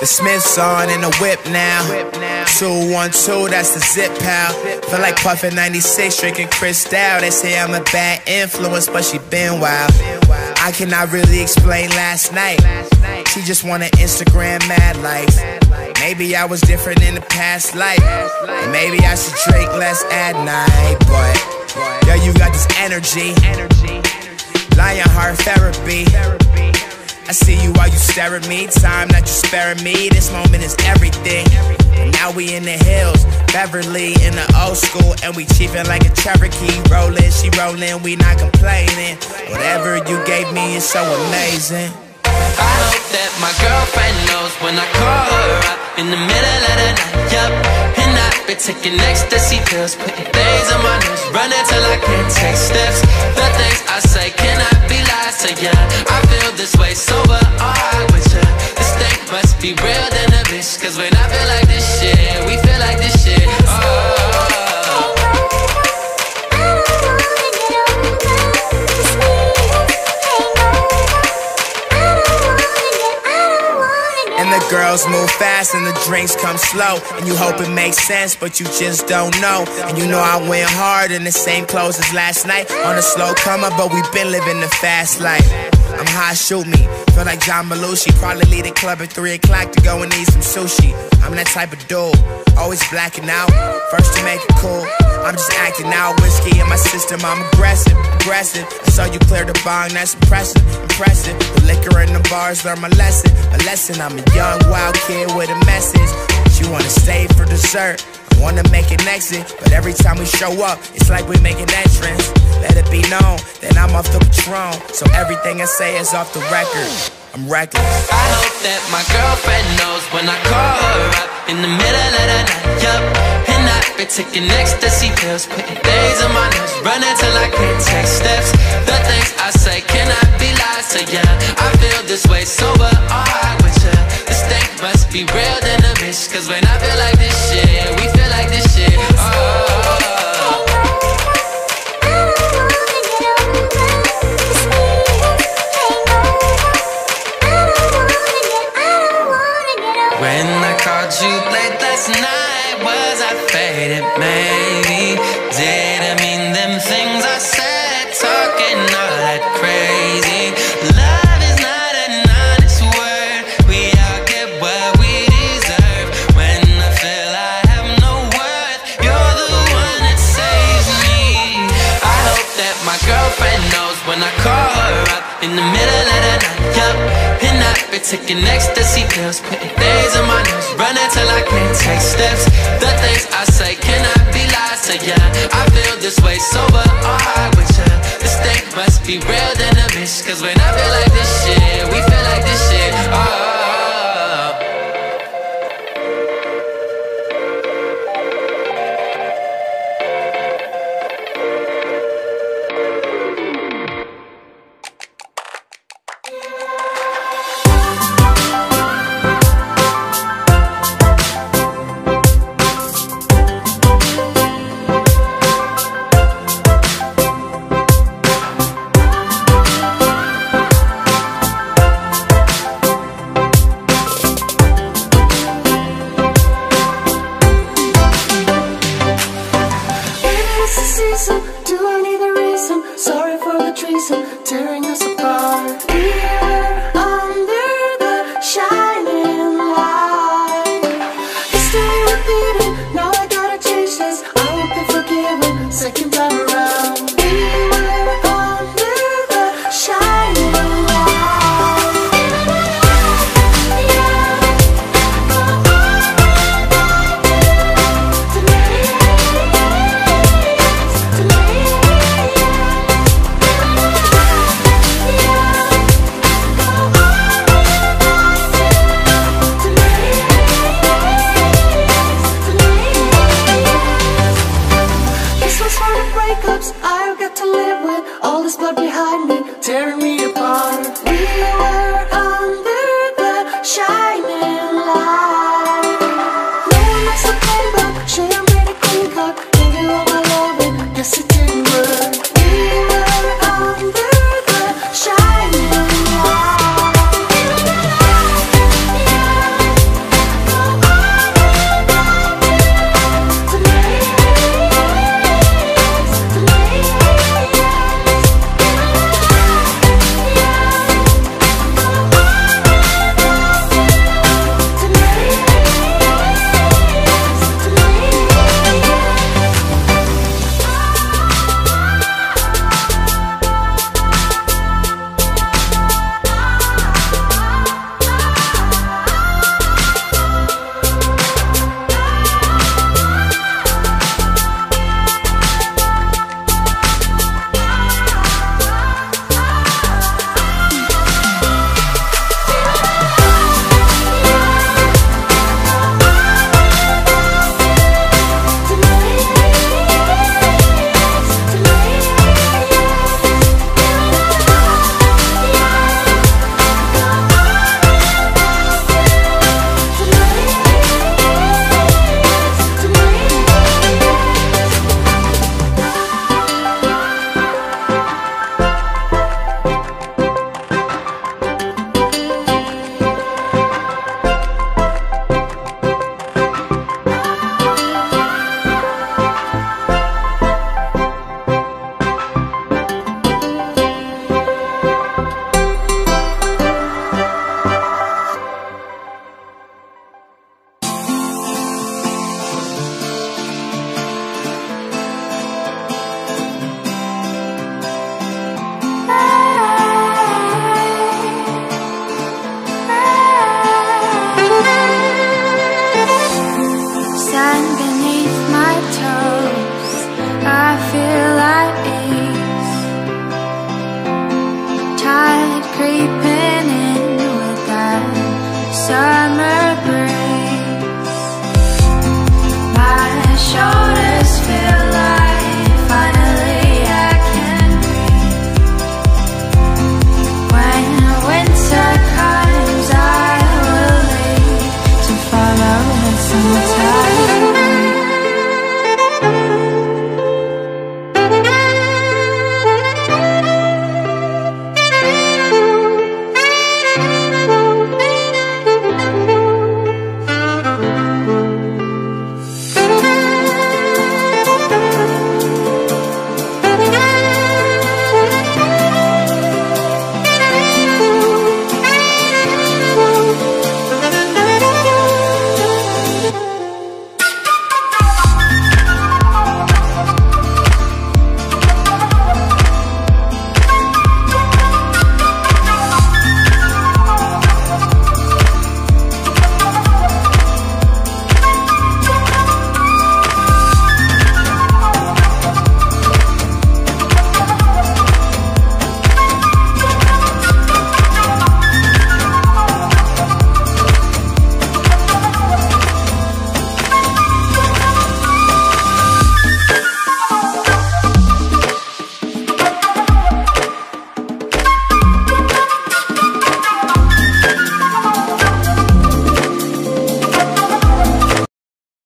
The Smiths on in the whip now. 212, that's the zip pal. Feel like Puffin 96, drinking Cristal. They say I'm a bad influence, but she been wild. I cannot really explain last night. She just wanted Instagram mad likes. Maybe I was different in the past life. And maybe I should drink less at night. But yo, you got this energy. Lionheart therapy. I see you while you stare at me. Time that you sparing me. This moment is everything. And now we in the hills, Beverly in the old school, and we chiefin' like a Cherokee. Rollin', she rollin', we not complaining. Whatever you gave me is so amazing. I hope that my girlfriend knows when I call her up in the middle of the night, yup. And I've been taking ecstasy pills, putting things on my nose, running till I can't take steps. The things I say cannot be lies to ya. I feel this way sober, alright with ya. This thing must be real than a bitch, cause when I feel like this shit, we feel like this shit. The girls move fast and the drinks come slow, and you hope it makes sense, but you just don't know. And you know I went hard in the same clothes as last night, on a slow comer, but we been living the fast life. I'm high, shoot me, feel like John Belushi. Probably leave the club at 3 o'clock to go and eat some sushi. I'm that type of dude, always blacking out, first to make it cool. I'm just acting out, whiskey in my system, I'm aggressive. I saw you clear the bong, that's impressive. The liquor in the bars, learn my lesson. I'm a young wild kid with a message. She wanna stay for dessert, I wanna make an exit, but every time we show up, it's like we make an entrance. Let it be known that I'm off the Patron, so everything I say is off the record. I'm reckless. I hope that my girlfriend knows when I call her up in the middle of the night, yup. And I've been taking ecstasy pills, putting things on my nose, running till I can't take steps. The things I say cannot be lies to ya. I feel this way sober, alright with ya. This thing must be real than a bitch, cause when I feel like this shit, we feel like this shit. When I called you late last night, was I faded? Maybe. Did I mean them things I said? Talking all that crazy. Love is not an honest word. We all get what we deserve. When I feel I have no worth, you're the one that saves me. I hope that my girlfriend knows when I call her up in the middle of the night, yup. And I've been taking ecstasy pills, putting things on my nose, running till I can't take steps. The things I say cannot be lies to ya. I feel this way sober, alright with ya. This thing must be real than a bitch, cause when I feel like this shit, we feel like this shit. summer